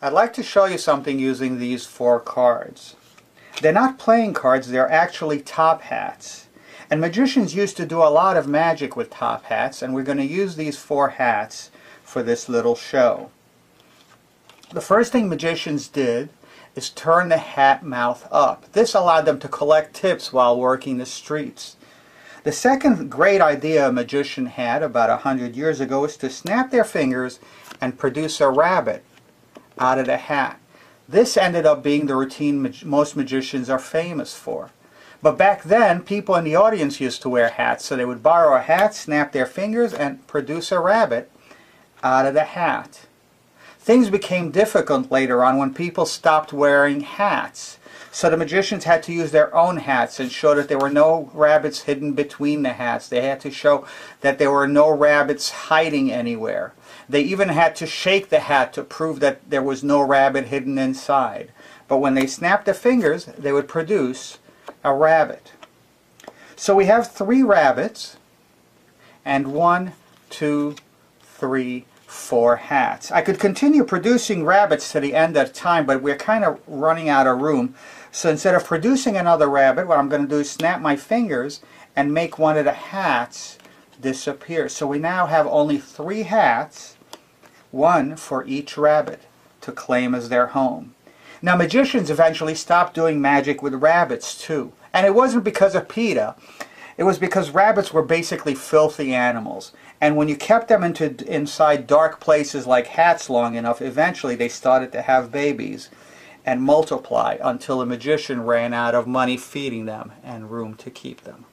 I'd like to show you something using these 4 cards. They're not playing cards, they're actually top hats. And magicians used to do a lot of magic with top hats, and we're going to use these 4 hats for this little show. The first thing magicians did is turn the hat mouth up. This allowed them to collect tips while working the streets. The second great idea a magician had about 100 years ago was to snap their fingers and produce a rabbit out of the hat. This ended up being the routine most magicians are famous for. But back then, people in the audience used to wear hats, so they would borrow a hat, snap their fingers, and produce a rabbit out of the hat. Things became difficult later on when people stopped wearing hats. So the magicians had to use their own hats and show that there were no rabbits hidden between the hats. They had to show that there were no rabbits hiding anywhere. They even had to shake the hat to prove that there was no rabbit hidden inside. But when they snapped their fingers, they would produce a rabbit. So we have 3 rabbits and 1, 2, 3, 4 hats. I could continue producing rabbits to the end of time, but we're kind of running out of room. So instead of producing another rabbit, what I'm going to do is snap my fingers and make one of the hats disappear. So we now have only 3 hats, 1 for each rabbit to claim as their home. Now magicians eventually stopped doing magic with rabbits too. And it wasn't because of PETA. It was because rabbits were basically filthy animals. And when you kept them inside dark places like hats long enough, eventually they started to have babies and multiply until a magician ran out of money feeding them and room to keep them.